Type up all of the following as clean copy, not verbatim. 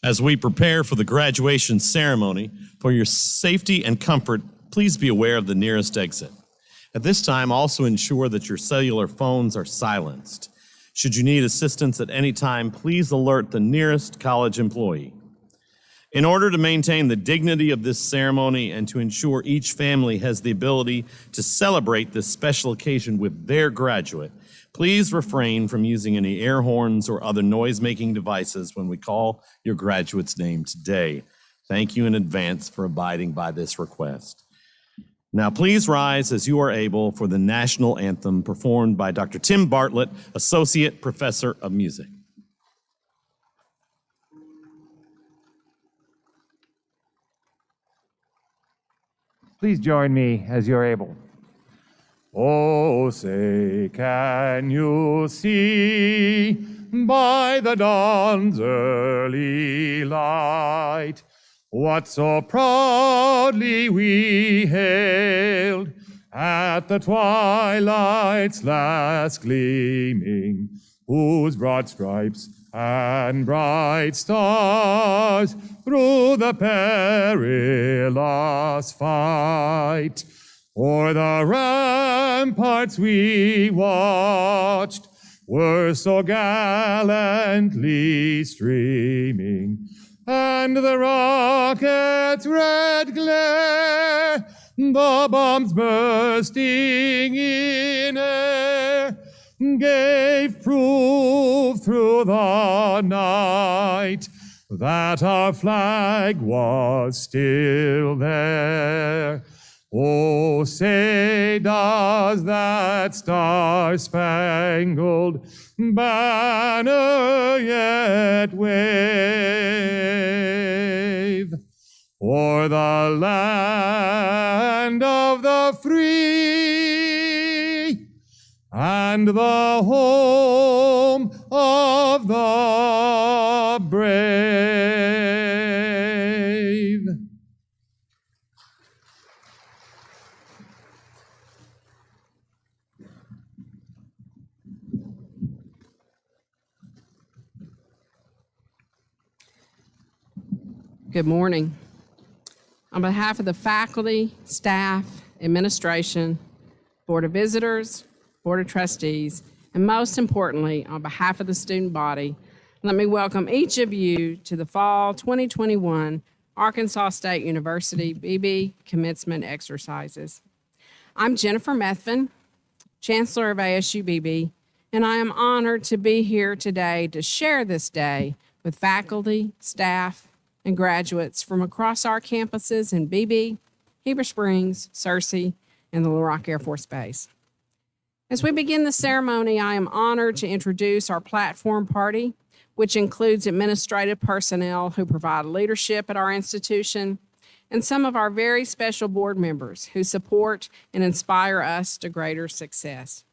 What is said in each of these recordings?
As we prepare for the graduation ceremony, for your safety and comfort, please be aware of the nearest exit. At this time, also ensure that your cellular phones are silenced. Should you need assistance at any time, please alert the nearest college employee. In order to maintain the dignity of this ceremony and to ensure each family has the ability to celebrate this special occasion with their graduate, please refrain from using any air horns or other noise-making devices when we call your graduate's name today. Thank you in advance for abiding by this request. Now please rise as you are able for the national anthem performed by Dr. Tim Bartlett, Associate Professor of Music. Please join me as you're able. Oh, say, can you see by the dawn's early light what so proudly we hailed at the twilight's last gleaming, whose broad stripes and bright stars through the perilous fight o'er the ramparts we watched were so gallantly streaming, and the rocket's red glare, the bombs bursting in air, gave proof through the night that our flag was still there. Oh, say does that star-spangled banner yet wave o'er the land of the free and the home of the brave? Good morning. On behalf of the faculty, staff, administration, Board of Visitors, Board of Trustees, and most importantly, on behalf of the student body, let me welcome each of you to the Fall 2021 Arkansas State University Beebe Commencement Exercises. I'm Jennifer Methvin, Chancellor of ASU-Beebe, and I am honored to be here today to share this day with faculty, staff, and graduates from across our campuses in Beebe, Heber Springs, Searcy, and the Little Rock Air Force Base. As we begin the ceremony, I am honored to introduce our platform party, which includes administrative personnel who provide leadership at our institution, and some of our very special board members who support and inspire us to greater success.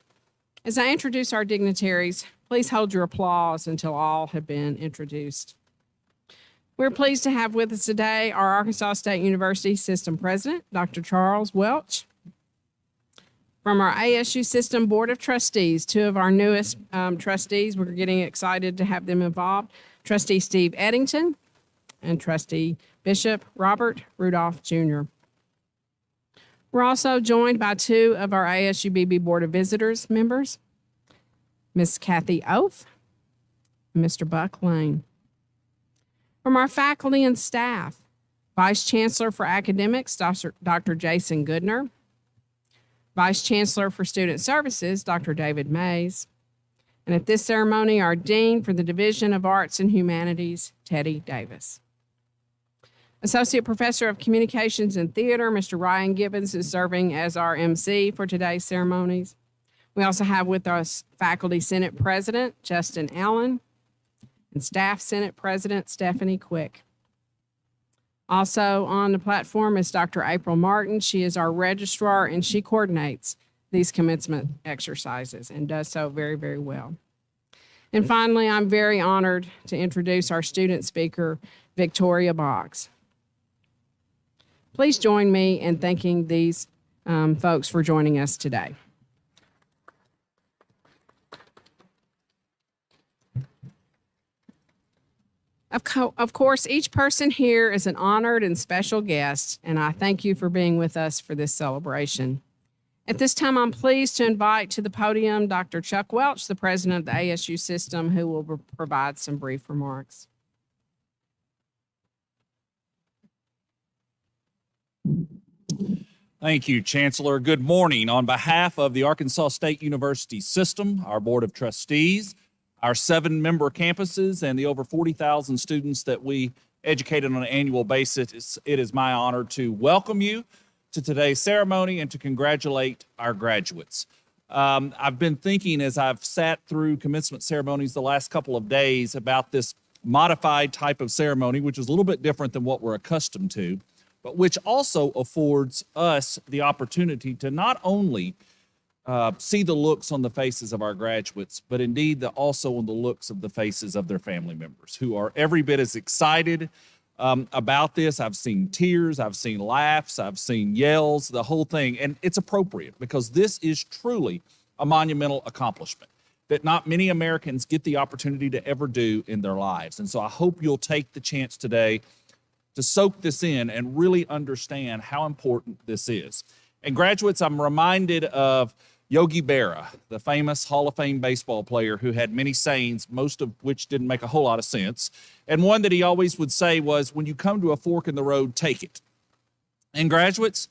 As I introduce our dignitaries, please hold your applause until all have been introduced. We're pleased to have with us today our Arkansas State University System President, Dr. Charles Welch. From our ASU System Board of Trustees, two of our newest trustees, we're getting excited to have them involved, Trustee Steve Eddington and Trustee Bishop Robert Rudolph Jr. We're also joined by two of our ASU-Beebe Board of Visitors members, Ms. Kathy Oath and Mr. Buck Lane. From our faculty and staff, Vice Chancellor for Academics, Dr. Jason Goodner, Vice Chancellor for Student Services, Dr. David Mays, and at this ceremony, our Dean for the Division of Arts and Humanities, Teddy Davis. Associate Professor of Communications and Theater, Mr. Ryan Gibbons, is serving as our MC for today's ceremonies. We also have with us Faculty Senate President, Justin Allen, and Staff Senate President Stephanie Quick. Also on the platform is Dr. April Martin. She is our registrar and she coordinates these commencement exercises and does so very, very well. And finally, I'm very honored to introduce our student speaker, Victoria Boggs. Please join me in thanking these folks for joining us today. Of course, each person here is an honored and special guest, and I thank you for being with us for this celebration. At this time, I'm pleased to invite to the podium Dr. Chuck Welch, the president of the ASU system, who will provide some brief remarks. Thank you, Chancellor. Good morning. On behalf of the Arkansas State University System, our Board of Trustees, our 7-member campuses, and the over 40,000 students that we educate on an annual basis, it is my honor to welcome you to today's ceremony and to congratulate our graduates. I've been thinking as I've sat through commencement ceremonies the last couple of days about this modified type of ceremony, which is a little bit different than what we're accustomed to, but which also affords us the opportunity to not only see the looks on the faces of our graduates, but indeed also on the looks of the faces of their family members who are every bit as excited about this. I've seen tears, I've seen laughs, I've seen yells, the whole thing. And it's appropriate because this is truly a monumental accomplishment that not many Americans get the opportunity to ever do in their lives. And so I hope you'll take the chance today to soak this in and really understand how important this is. And graduates, I'm reminded of Yogi Berra, the famous Hall of Fame baseball player who had many sayings, most of which didn't make a whole lot of sense. And one that he always would say was, when you come to a fork in the road, take it. And graduates,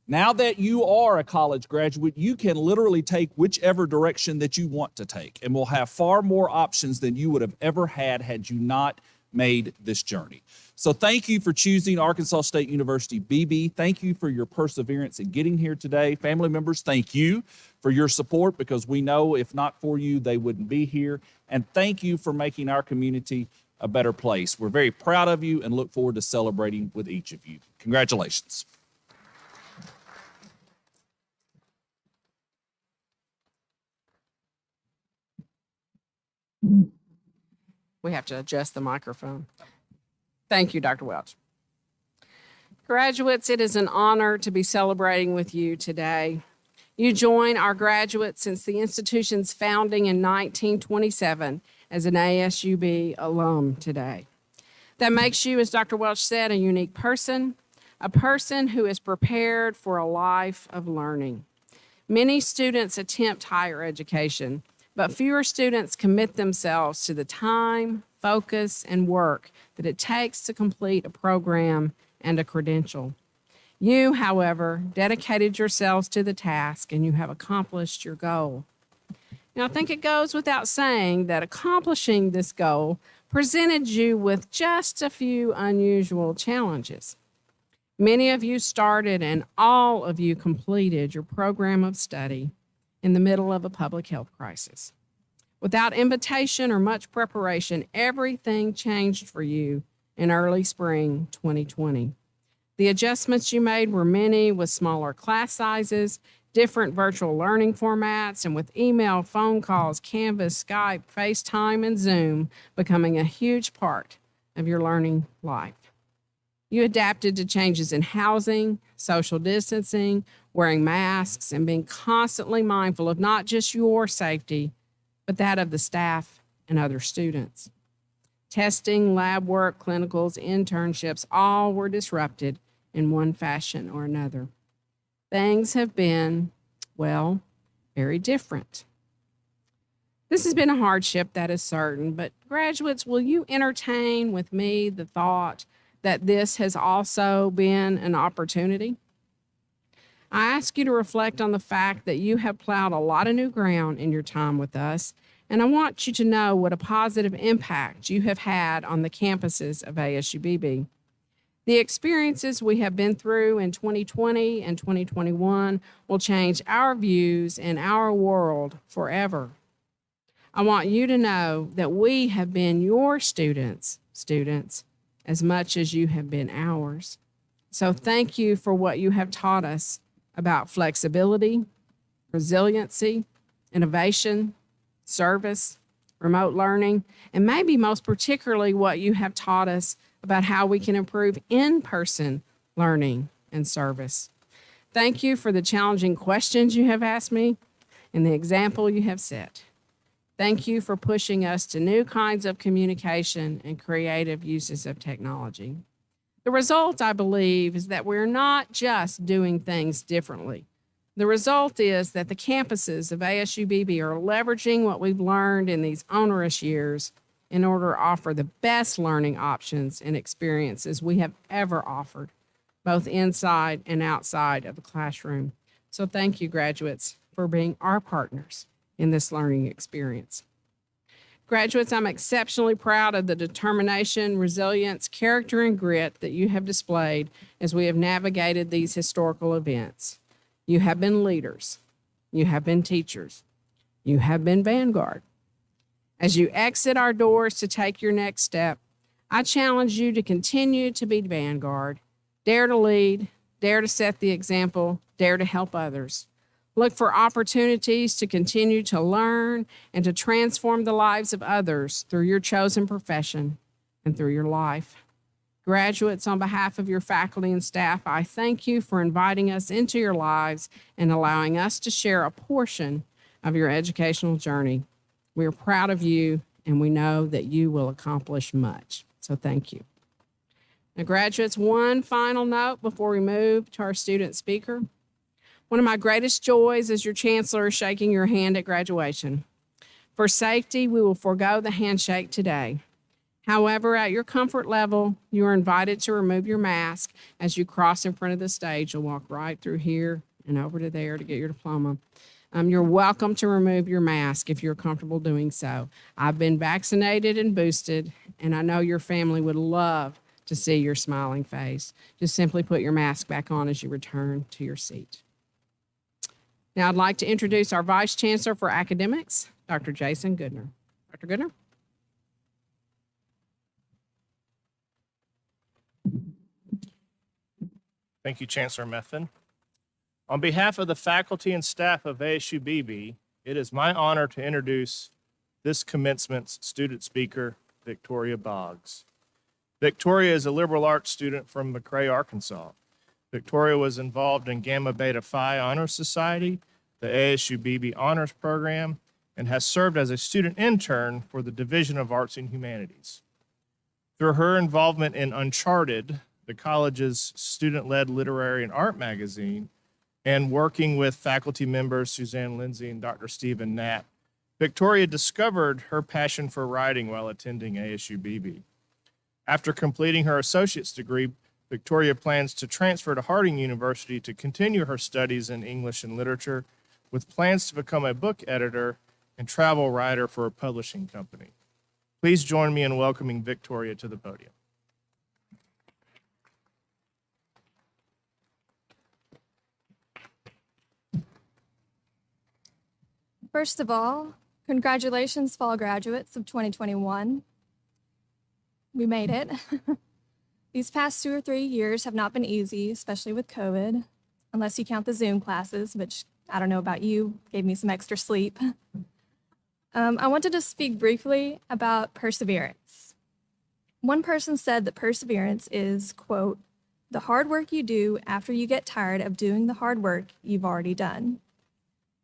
now that you are a college graduate, you can literally take whichever direction that you want to take and will have far more options than you would have ever had you not made this journey. So thank you for choosing Arkansas State University Beebe. Thank you for your perseverance in getting here today. Family members, thank you for your support, because we know if not for you, they wouldn't be here. And thank you for making our community a better place. We're very proud of you and look forward to celebrating with each of you. Congratulations. We have to adjust the microphone. Thank you, Dr. Welch. Graduates, it is an honor to be celebrating with you today. You join our graduates since the institution's founding in 1927 as an ASU-Beebe alum today. That makes you, as Dr. Welch said, a unique person, a person who is prepared for a life of learning. Many students attempt higher education, but fewer students commit themselves to the time, focus, and work that it takes to complete a program and a credential. You, however, dedicated yourselves to the task and you have accomplished your goal. Now, I think it goes without saying that accomplishing this goal presented you with just a few unusual challenges. Many of you started and all of you completed your program of study in the middle of a public health crisis. Without invitation or much preparation, everything changed for you in early spring 2020. The adjustments you made were many, with smaller class sizes, different virtual learning formats, and with email, phone calls, Canvas, Skype, FaceTime, and Zoom becoming a huge part of your learning life. You adapted to changes in housing, social distancing, wearing masks, and being constantly mindful of not just your safety, but that of the staff and other students. Testing, lab work, clinicals, internships, all were disrupted in one fashion or another. Things have been, well, very different. This has been a hardship, that is certain, but graduates, will you entertain with me the thought that this has also been an opportunity? I ask you to reflect on the fact that you have plowed a lot of new ground in your time with us, and I want you to know what a positive impact you have had on the campuses of ASU-Beebe. The experiences we have been through in 2020 and 2021 will change our views and our world forever. I want you to know that we have been your students, as much as you have been ours. So thank you for what you have taught us about flexibility, resiliency, innovation, service, remote learning, and maybe most particularly what you have taught us about how we can improve in-person learning and service. Thank you for the challenging questions you have asked me and the example you have set. Thank you for pushing us to new kinds of communication and creative uses of technology. The result, I believe, is that we're not just doing things differently. The result is that the campuses of ASU-Beebe are leveraging what we've learned in these onerous years in order to offer the best learning options and experiences we have ever offered, both inside and outside of the classroom. So thank you, graduates, for being our partners in this learning experience. Graduates, I'm exceptionally proud of the determination, resilience, character, and grit that you have displayed as we have navigated these historical events. You have been leaders. You have been teachers. You have been vanguard. As you exit our doors to take your next step, I challenge you to continue to be vanguard. Dare to lead, dare to set the example, dare to help others. Look for opportunities to continue to learn and to transform the lives of others through your chosen profession and through your life. Graduates, on behalf of your faculty and staff, I thank you for inviting us into your lives and allowing us to share a portion of your educational journey. We are proud of you, and we know that you will accomplish much. So thank you. Now, graduates, one final note before we move to our student speaker. One of my greatest joys as your chancellor is shaking your hand at graduation. For safety, we will forego the handshake today. However, at your comfort level, you are invited to remove your mask as you cross in front of the stage. You'll walk right through here and over to there to get your diploma. You're welcome to remove your mask if you're comfortable doing so. I've been vaccinated and boosted, and I know your family would love to see your smiling face. Just simply put your mask back on as you return to your seat. Now I'd like to introduce our Vice Chancellor for Academics, Dr. Jason Goodner. Dr. Goodner? Thank you, Chancellor Methvin. On behalf of the faculty and staff of ASU-Beebe, it is my honor to introduce this commencement's student speaker, Victoria Boggs. Victoria is a liberal arts student from McRae, Arkansas. Victoria was involved in Gamma Beta Phi Honor Society, the ASU-Beebe Honors Program, and has served as a student intern for the Division of Arts and Humanities. Through her involvement in Uncharted, the college's student-led literary and art magazine, and working with faculty members Suzanne Lindsay and Dr. Stephen Knapp, Victoria discovered her passion for writing while attending ASU-Beebe. After completing her associate's degree, Victoria plans to transfer to Harding University to continue her studies in English and literature, with plans to become a book editor and travel writer for a publishing company. Please join me in welcoming Victoria to the podium. First of all, congratulations, fall graduates of 2021. We made it. These past 2 or 3 years have not been easy, especially with COVID, unless you count the Zoom classes, which I don't know about you, gave me some extra sleep. I wanted to speak briefly about perseverance. One person said that perseverance is, quote, the hard work you do after you get tired of doing the hard work you've already done.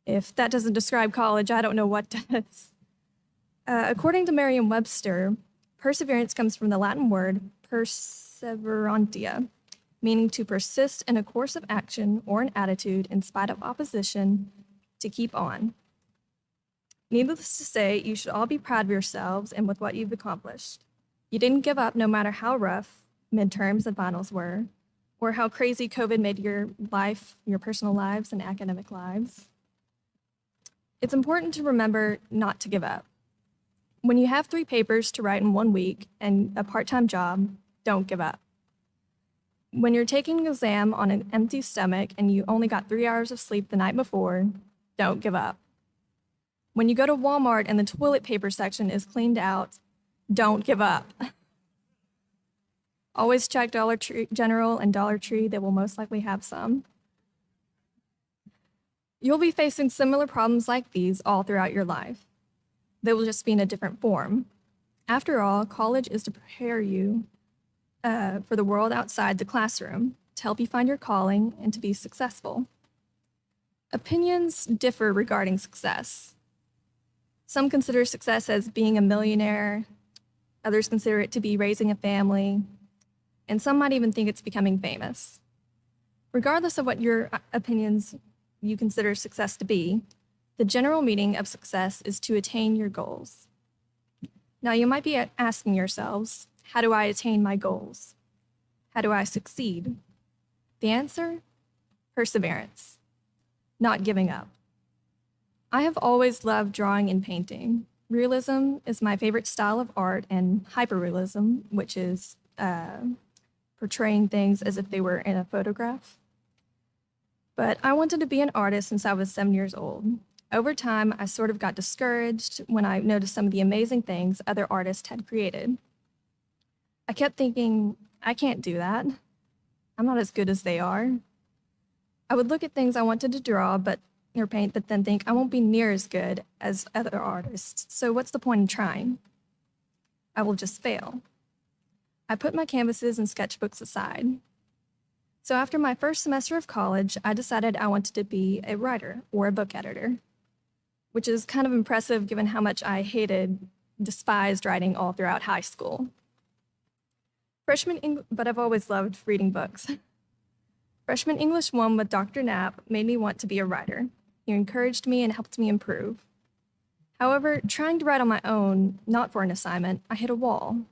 If that doesn't describe college, I don't know what does. According to Merriam-Webster, perseverance comes from the Latin word perseverantia, meaning to persist in a course of action or an attitude in spite of opposition, to keep on. Needless to say, you should all be proud of yourselves and with what you've accomplished. You didn't give up no matter how rough midterms and finals were, or how crazy COVID made your life, your personal lives and academic lives. It's important to remember not to give up. When you have 3 papers to write in 1 week and a part-time job, don't give up. When you're taking an exam on an empty stomach and you only got 3 hours of sleep the night before, don't give up. When you go to Walmart and the toilet paper section is cleaned out, don't give up. Always check Dollar Tree General and Dollar Tree, they will most likely have some. You'll be facing similar problems like these all throughout your life. They will just be in a different form. After all, college is to prepare you for the world outside the classroom, to help you find your calling and to be successful. Opinions differ regarding success. Some consider success as being a millionaire, others consider it to be raising a family, and some might even think it's becoming famous. Regardless of what your opinions you consider success to be, the general meaning of success is to attain your goals. Now, you might be asking yourselves, how do I attain my goals? How do I succeed? The answer? Perseverance, not giving up. I have always loved drawing and painting. Realism is my favorite style of art, and hyperrealism, which is portraying things as if they were in a photograph. But I wanted to be an artist since I was 7 years old. Over time, I sort of got discouraged when I noticed some of the amazing things other artists had created. I kept thinking, I can't do that. I'm not as good as they are. I would look at things I wanted to draw or paint, but then think I won't be near as good as other artists, so what's the point in trying? I will just fail. I put my canvases and sketchbooks aside. So after my first semester of college, I decided I wanted to be a writer or a book editor, which is kind of impressive given how much I despised writing all throughout high school. But I've always loved reading books. Freshman English 1 with Dr. Knapp made me want to be a writer. He encouraged me and helped me improve. However, trying to write on my own, not for an assignment, I hit a wall.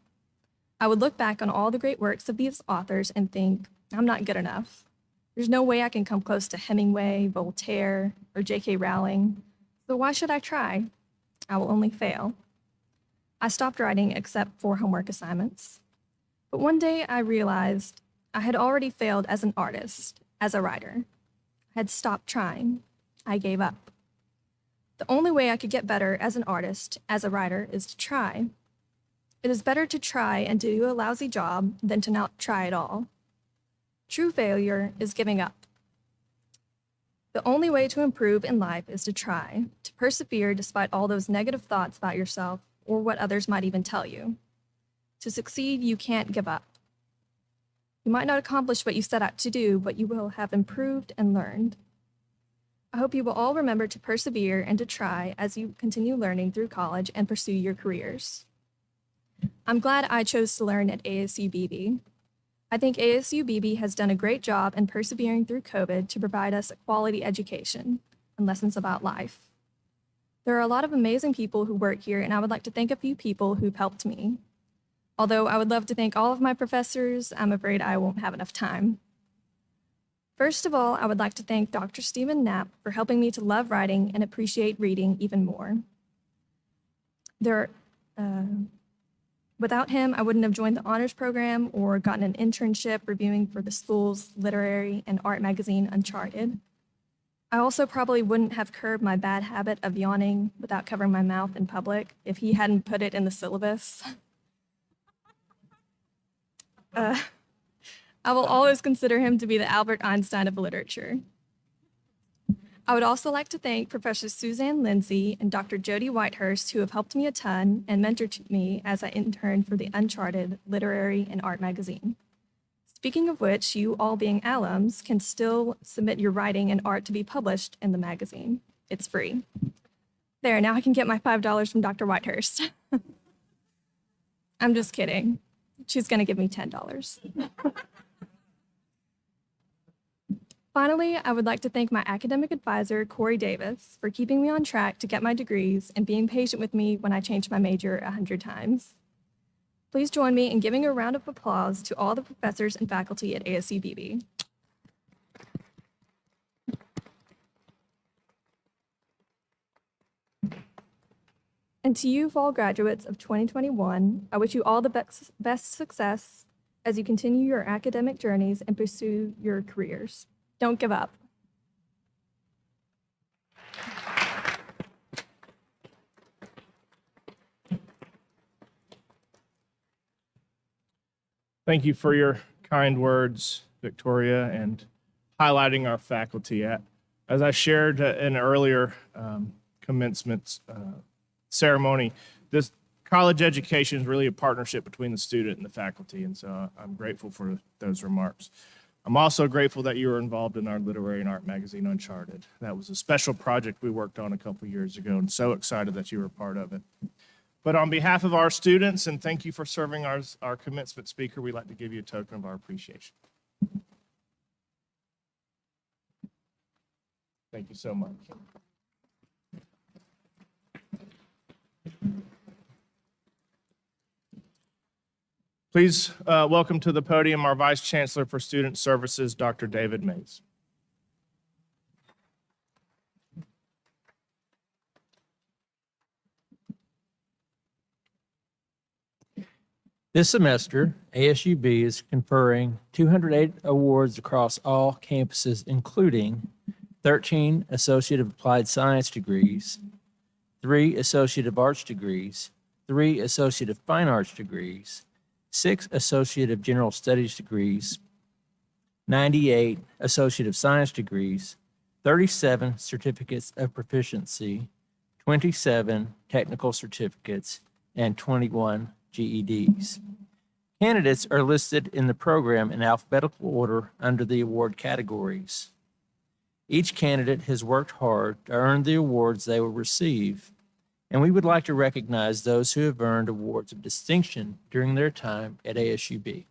I would look back on all the great works of these authors and think, I'm not good enough. There's no way I can come close to Hemingway, Voltaire, or J.K. Rowling, so why should I try? I will only fail. I stopped writing except for homework assignments. But one day I realized I had already failed as an artist, as a writer. I had stopped trying. I gave up. The only way I could get better as an artist, as a writer, is to try. It is better to try and do a lousy job than to not try at all. True failure is giving up. The only way to improve in life is to try, to persevere despite all those negative thoughts about yourself or what others might even tell you. To succeed, you can't give up. You might not accomplish what you set out to do, but you will have improved and learned. I hope you will all remember to persevere and to try as you continue learning through college and pursue your careers. I'm glad I chose to learn at ASU-Beebe. I think ASU-Beebe has done a great job in persevering through COVID to provide us a quality education and lessons about life. There are a lot of amazing people who work here, and I would like to thank a few people who've helped me. Although I would love to thank all of my professors, I'm afraid I won't have enough time. First of all, I would like to thank Dr. Stephen Knapp for helping me to love writing and appreciate reading even more. Without him, I wouldn't have joined the honors program or gotten an internship reviewing for the school's literary and art magazine, Uncharted. I also probably wouldn't have curbed my bad habit of yawning without covering my mouth in public if he hadn't put it in the syllabus. I will always consider him to be the Albert Einstein of literature. I would also like to thank Professor Suzanne Lindsay and Dr. Jody Whitehurst, who have helped me a ton and mentored me as I interned for the Uncharted literary and art magazine. Speaking of which, you all being alums can still submit your writing and art to be published in the magazine. It's free. There, now I can get my $5 from Dr. Whitehurst. I'm just kidding. She's going to give me $10. Finally, I would like to thank my academic advisor, Corey Davis, for keeping me on track to get my degrees and being patient with me when I changed my major 100 times. Please join me in giving a round of applause to all the professors and faculty at ASU-Beebe. And to you fall graduates of 2021, I wish you all the best success as you continue your academic journeys and pursue your careers. Don't give up. Thank you for your kind words, Victoria, and highlighting our faculty. As I shared in earlier commencement ceremony, this college education is really a partnership between the student and the faculty, and so I'm grateful for those remarks. I'm also grateful that you were involved in our literary and art magazine, Uncharted. That was a special project we worked on a couple years ago, and so excited that you were a part of it. But on behalf of our students, and thank you for serving our commencement speaker, we'd like to give you a token of our appreciation. Thank you so much. Please welcome to the podium our Vice Chancellor for Student Services, Dr. David Mays. This semester, ASU-Beebe is conferring 208 awards across all campuses, including 13 Associate of Applied Science degrees, 3 Associate of Arts degrees, 3 Associate of Fine Arts degrees, 6 Associate of General Studies degrees, 98 Associate of Science degrees, 37 Certificates of Proficiency, 27 Technical Certificates, and 21 GEDs. Candidates are listed in the program in alphabetical order under the award categories. Each candidate has worked hard to earn the awards they will receive, and we would like to recognize those who have earned awards of distinction during their time at ASU-Beebe.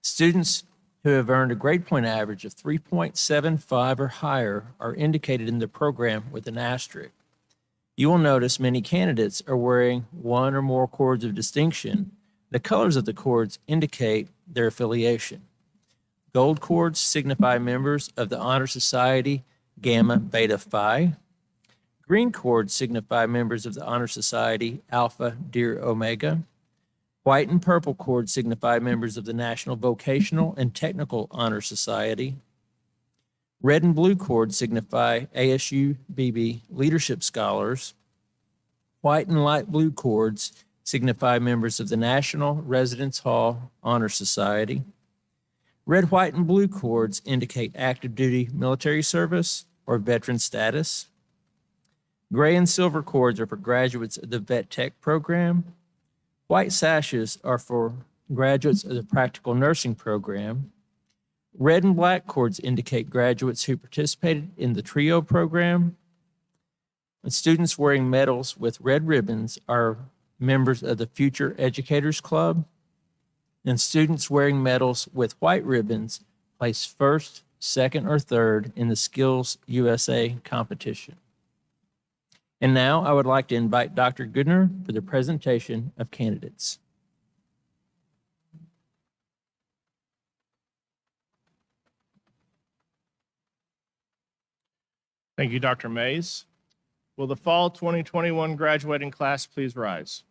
Students who have earned a grade point average of 3.75 or higher are indicated in the program with an asterisk. You will notice many candidates are wearing one or more cords of distinction. The colors of the cords indicate their affiliation. Gold cords signify members of the Honor Society Gamma Beta Phi. Green cords signify members of the Honor Society Alpha Deer Omega. White and purple cords signify members of the National Vocational and Technical Honor Society. Red and blue cords signify ASU-Beebe Leadership Scholars. White and light blue cords signify members of the National Residence Hall Honor Society. Red, white, and blue cords indicate active duty military service or veteran status. Gray and silver cords are for graduates of the Vet Tech program. White sashes are for graduates of the Practical Nursing program. Red and black cords indicate graduates who participated in the TRIO program. And students wearing medals with red ribbons are members of the Future Educators Club. And students wearing medals with white ribbons place first, second, or third in the Skills USA competition. And now I would like to invite Dr. Goodner for the presentation of candidates. Thank you, Dr. Mays. Will the fall 2021 graduating class please rise?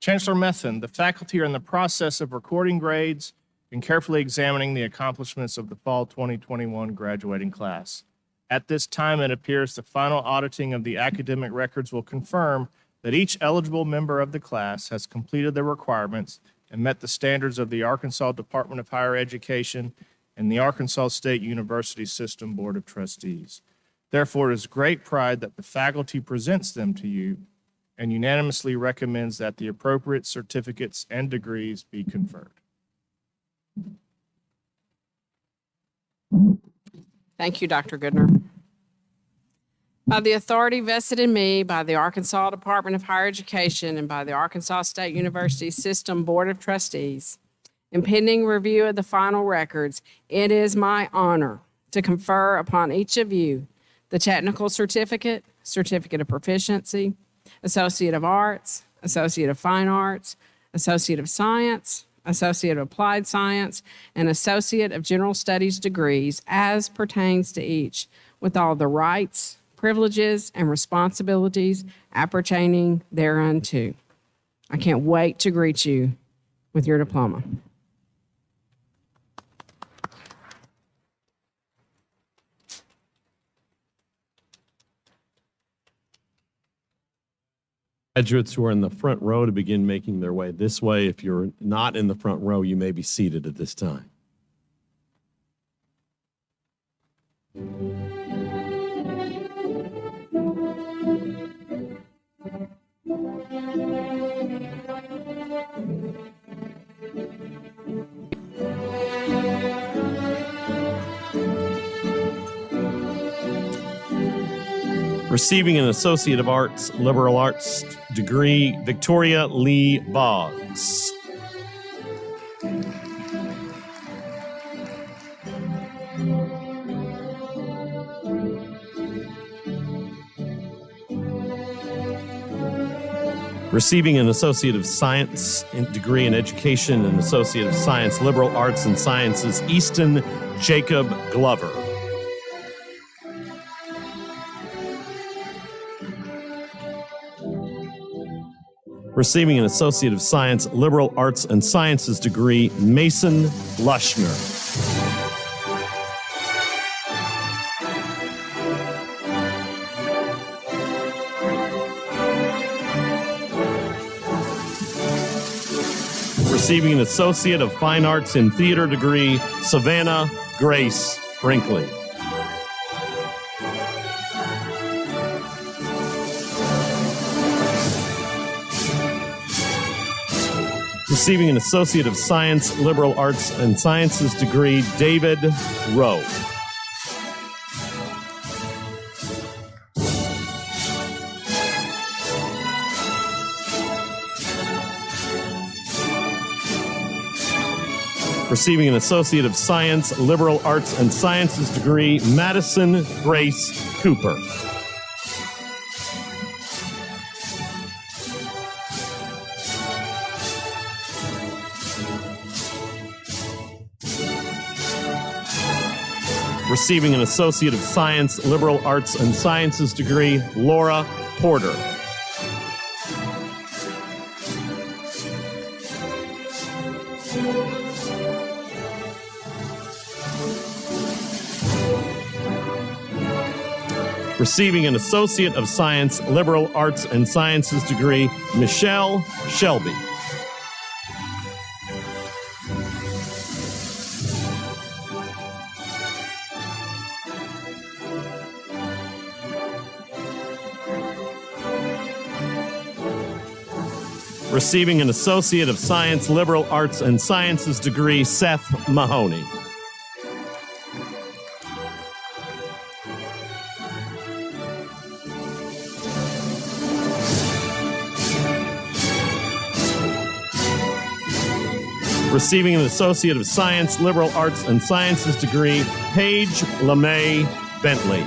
Chancellor Methvin, the faculty are in the process of recording grades and carefully examining the accomplishments of the fall 2021 graduating class. At this time, it appears the final auditing of the academic records will confirm that each eligible member of the class has completed their requirements and met the standards of the Arkansas Department of Higher Education and the Arkansas State University System Board of Trustees. Therefore, it is great pride that the faculty presents them to you and unanimously recommends that the appropriate certificates and degrees be conferred. Thank you, Dr. Goodner. By the authority vested in me by the Arkansas Department of Higher Education and by the Arkansas State University System Board of Trustees, in pending review of the final records, it is my honor to confer upon each of you the technical certificate, certificate of proficiency, Associate of Arts, Associate of Fine Arts, Associate of Science, Associate of Applied Science, and Associate of General Studies degrees as pertains to each, with all the rights, privileges, and responsibilities appertaining thereunto. I can't wait to greet you with your diploma. Graduates who are in the front row to begin making their way this way. If you're not in the front row, you may be seated at this time. Receiving an Associate of Arts, Liberal Arts degree, Victoria Lee Boggs. Receiving an Associate of Science degree in Education and Associate of Science, Liberal Arts and Sciences, Easton Jacob Glover. Receiving an Associate of Science, Liberal Arts and Sciences degree, Mason Lushner. Receiving an Associate of Fine Arts in Theater degree, Savannah Grace Brinkley. Receiving an Associate of Science, Liberal Arts and Sciences degree, David Rowe. Receiving an Associate of Science, Liberal Arts and Sciences degree, Madison Grace Cooper. Receiving an Associate of Science, Liberal Arts and Sciences degree, Laura Porter. Receiving an Associate of Science, Liberal Arts and Sciences degree, Michelle Shelby. Receiving an Associate of Science, Liberal Arts and Sciences degree, Seth Mahoney. Receiving an Associate of Science, Liberal Arts and Sciences degree, Paige LeMay Bentley.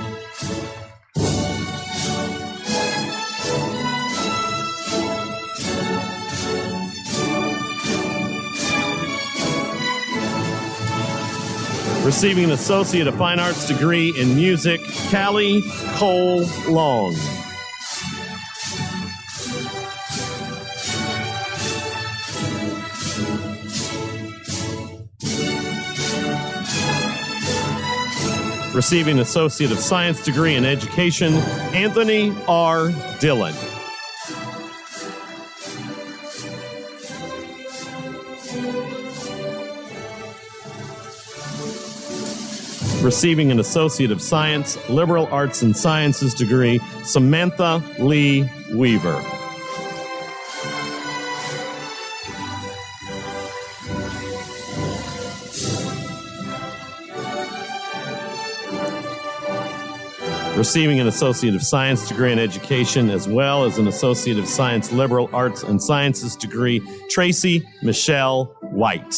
Receiving an Associate of Fine Arts degree in Music, Callie Cole Long. Receiving an Associate of Science degree in Education, Anthony R. Dillon. Receiving an Associate of Science, Liberal Arts and Sciences degree, Samantha Lee Weaver. Receiving an Associate of Science degree in Education, as well as an Associate of Science, Liberal Arts and Sciences degree, Tracy Michelle White.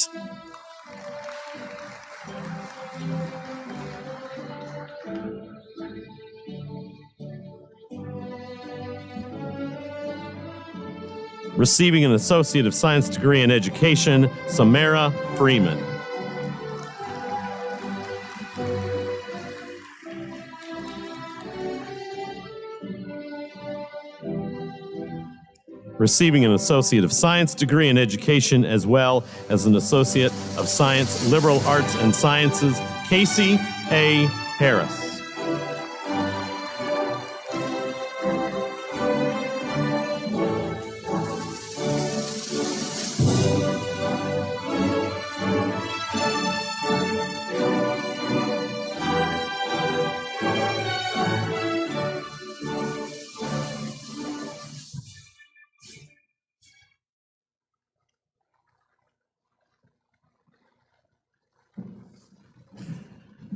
Receiving an Associate of Science degree in Education, Samara Freeman. Receiving an Associate of Science degree in Education, as well as an Associate of Science, Liberal Arts and Sciences, Casey A. Harris.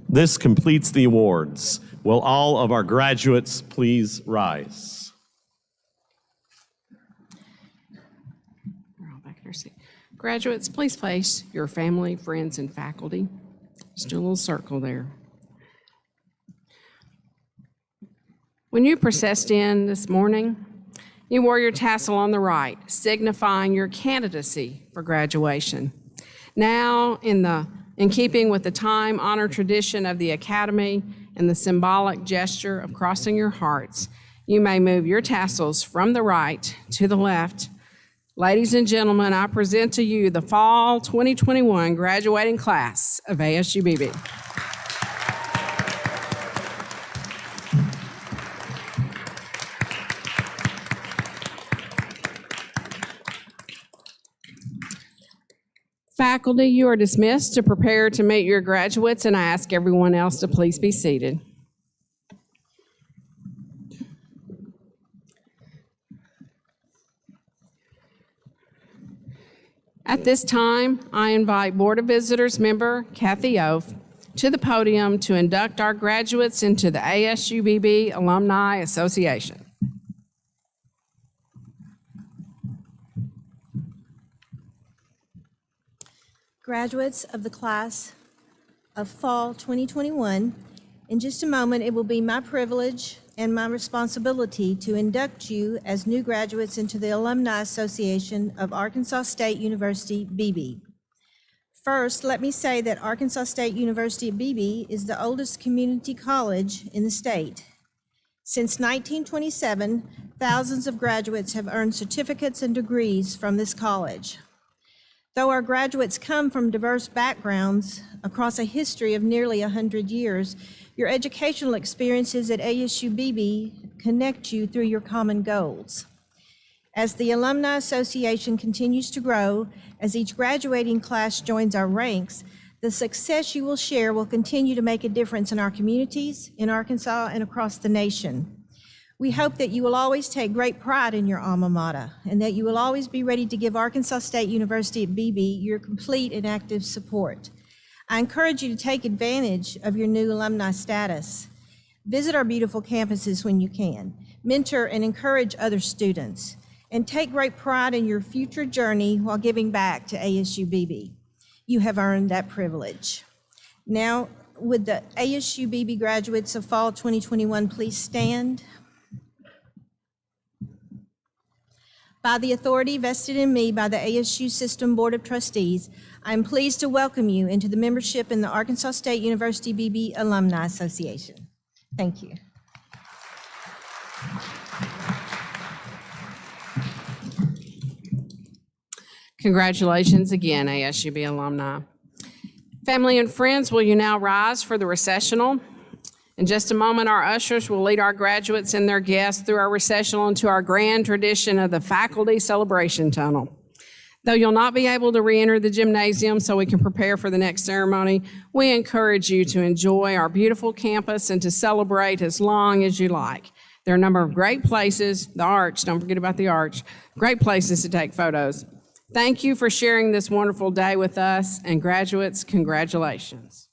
This completes the awards. Will all of our graduates please rise? We're all back in our seat. Graduates, please place your family, friends, and faculty. Just do a little circle there. When you processed in this morning, you wore your tassel on the right, signifying your candidacy for graduation. Now, in keeping with the time-honored tradition of the Academy and the symbolic gesture of crossing your hearts, you may move your tassels from the right to the left. Ladies and gentlemen, I present to you the Fall 2021 graduating class of ASU-Beebe. Faculty, you are dismissed to prepare to meet your graduates, and I ask everyone else to please be seated. At this time, I invite Board of Visitors member Kathy Oath to the podium to induct our graduates into the ASU-Beebe Alumni Association. Graduates of the class of Fall 2021, in just a moment, it will be my privilege and my responsibility to induct you as new graduates into the Alumni Association of Arkansas State University, Beebe. First, let me say that Arkansas State University at Beebe is the oldest community college in the state. Since 1927, thousands of graduates have earned certificates and degrees from this college. Though our graduates come from diverse backgrounds across a history of nearly 100 years, your educational experiences at ASU-Beebe connect you through your common goals. As the Alumni Association continues to grow, as each graduating class joins our ranks, the success you will share will continue to make a difference in our communities, in Arkansas, and across the nation. We hope that you will always take great pride in your alma mater and that you will always be ready to give Arkansas State University at Beebe your complete and active support. I encourage you to take advantage of your new alumni status. Visit our beautiful campuses when you can. Mentor and encourage other students. And take great pride in your future journey while giving back to ASU-Beebe. You have earned that privilege. Now, would the ASU-Beebe graduates of fall 2021 please stand? By the authority vested in me by the ASU System Board of Trustees, I am pleased to welcome you into the membership in the Arkansas State University Beebe Alumni Association. Thank you. Congratulations again, ASU-Beebe alumni. Family and friends, will you now rise for the recessional? In just a moment, our ushers will lead our graduates and their guests through our recessional into our grand tradition of the faculty celebration tunnel. Though you'll not be able to re-enter the gymnasium so we can prepare for the next ceremony, we encourage you to enjoy our beautiful campus and to celebrate as long as you like. There are a number of great places, the Arch, don't forget about the Arch, great places to take photos. Thank you for sharing this wonderful day with us, and graduates, congratulations.